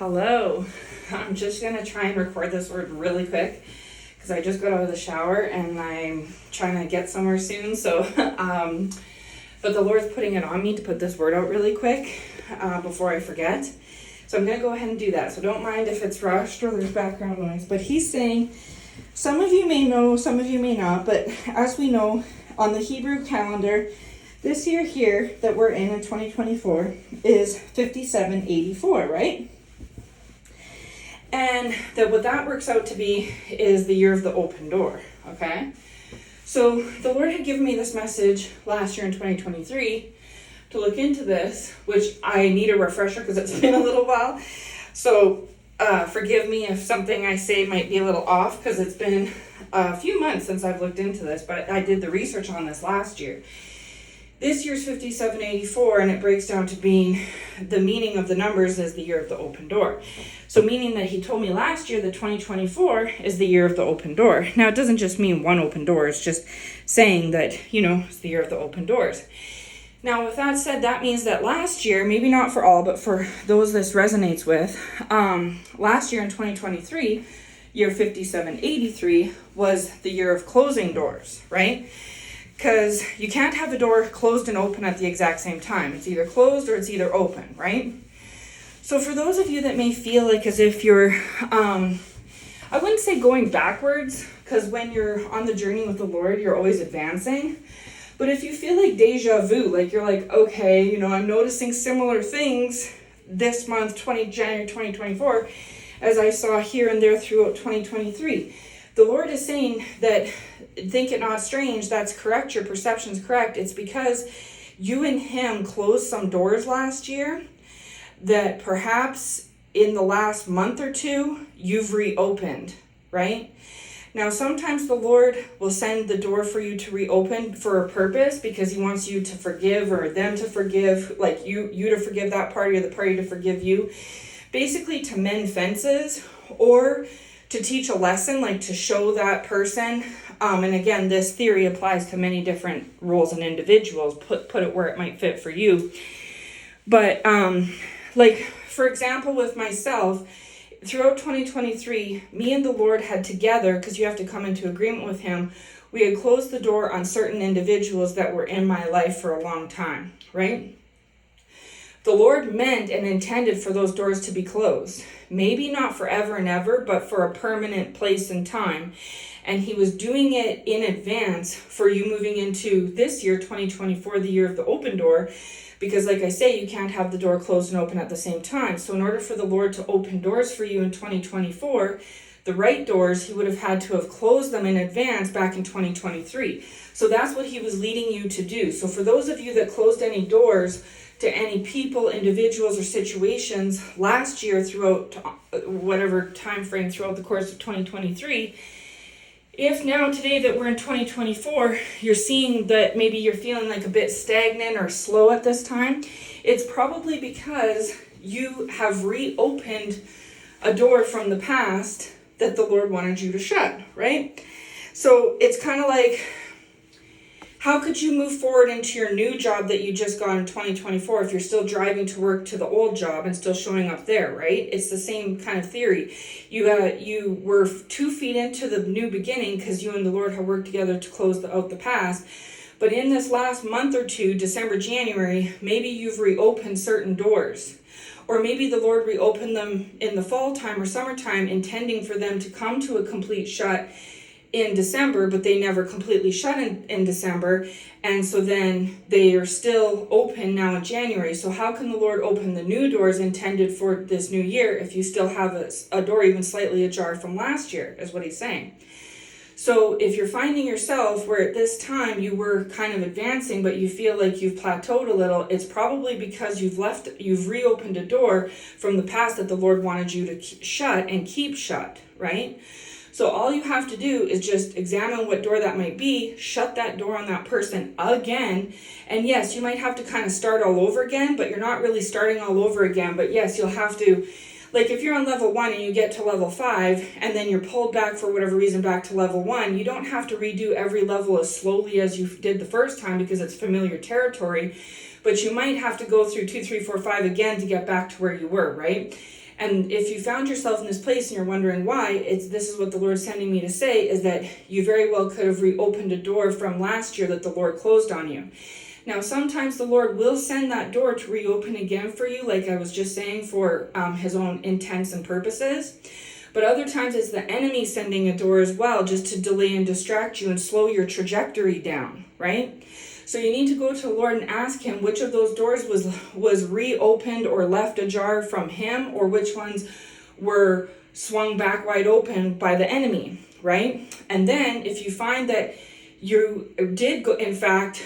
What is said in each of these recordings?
Hello. I'm just going to try and record this word really quick because I just got out of the shower and I'm trying to get somewhere soon. But the Lord's putting it on me to put this word out really quick before I forget. So I'm going to go ahead and do that. So don't mind if it's rushed or there's background noise. But he's saying, some of you may know, some of you may not, but as we know, on the Hebrew calendar, this year here that we're in 2024 is 5784, right? And that what that works out to be is the year of the open door, okay? So the Lord had given me this message last year in 2023 to look into this, which I need a refresher because it's been a little while. So forgive me if something I say might be a little off because it's been a few months since I've looked into this, but I did the research on this last year. This year's 5784, and it breaks down to being the meaning of the numbers is the year of the open door. So meaning that he told me last year that 2024 is the year of the open door. Now, it doesn't just mean one open door. It's just saying that, it's the year of the open doors. Now, with that said, that means that last year, maybe not for all, but for those this resonates with, last year in 2023, year 5783 was the year of closing doors, right? Because you can't have a door closed and open at the exact same time. It's either closed or it's either open, right? So for those of you that may feel like as if you're, I wouldn't say going backwards, because when you're on the journey with the Lord, you're always advancing. But if you feel like deja vu, like you're like, okay, I'm noticing similar things this month, January 2024, as I saw here and there throughout 2023. The Lord is saying that, think it not strange, that's correct, your perception's correct. It's because you and him closed some doors last year that perhaps in the last month or two, you've reopened, right? Now, sometimes the Lord will send the door for you to reopen for a purpose because he wants you to forgive or them to forgive, like you to forgive that party or the party to forgive you. Basically to mend fences or to teach a lesson, like to show that person. And again, this theory applies to many different roles and individuals. Put it where it might fit for you. But like, for example, with myself, throughout 2023, me and the Lord had together, because you have to come into agreement with him, we had closed the door on certain individuals that were in my life for a long time, right? The Lord meant and intended for those doors to be closed. Maybe not forever and ever, but for a permanent place and time. And he was doing it in advance for you moving into this year, 2024, the year of the open door. Because like I say, you can't have the door closed and open at the same time. So in order for the Lord to open doors for you in 2024, the right doors, he would have had to have closed them in advance back in 2023. So that's what he was leading you to do. So for those of you that closed any doors to any people, individuals, or situations last year throughout whatever time frame throughout the course of 2023, if now today that we're in 2024, you're seeing that maybe you're feeling like a bit stagnant or slow at this time, it's probably because you have reopened a door from the past that the Lord wanted you to shut, right? So it's kind of like, how could you move forward into your new job that you just got in 2024 if you're still driving to work to the old job and still showing up there, right? It's the same kind of theory. You were 2 feet into the new beginning because you and the Lord have worked together to close out the past. But in this last month or two, December, January, maybe you've reopened certain doors. Or maybe the Lord reopened them in the fall time or summertime, intending for them to come to a complete shut in December, but they never completely shut in December. And so then they are still open now in January. So how can the Lord open the new doors intended for this new year if you still have a door even slightly ajar from last year, is what he's saying. So if you're finding yourself where at this time you were kind of advancing, but you feel like you've plateaued a little, it's probably because you've reopened a door from the past that the Lord wanted you to shut and keep shut, right? So all you have to do is just examine what door that might be, shut that door on that person again. And yes, you might have to kind of start all over again, but you're not really starting all over again. But yes, you'll have to, like if you're on level 1 and you get to level 5 and then you're pulled back for whatever reason back to level 1, you don't have to redo every level as slowly as you did the first time because it's familiar territory. But you might have to go through 2, 3, 4, 5 again to get back to where you were, right? And if you found yourself in this place and you're wondering why, this is what the Lord's sending me to say, is that you very well could have reopened a door from last year that the Lord closed on you. Now, sometimes the Lord will send that door to reopen again for you, like I was just saying, for his own intents and purposes. But other times it's the enemy sending a door as well, just to delay and distract you and slow your trajectory down, right? So you need to go to the Lord and ask him which of those doors was reopened or left ajar from him, or which ones were swung back wide open by the enemy, right? And then if you find that you did go, in fact,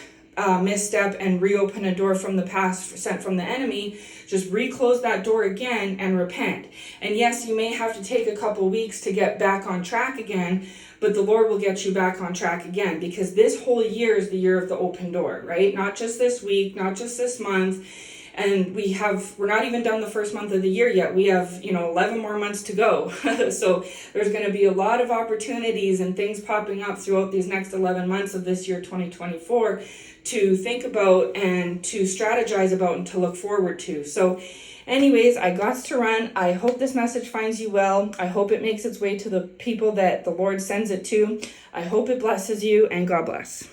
misstep and reopen a door from the past sent from the enemy, just reclose that door again and repent. And yes, you may have to take a couple weeks to get back on track again, but the Lord will get you back on track again, because this whole year is the year of the open door, right? Not just this week, not just this month. And we're not even done the first month of the year yet. We have, 11 more months to go. So there's going to be a lot of opportunities and things popping up throughout these next 11 months of this year, 2024, to think about and to strategize about and to look forward to. So anyways, I got to run. I hope this message finds you well. I hope it makes its way to the people that the Lord sends it to. I hope it blesses you, and God bless.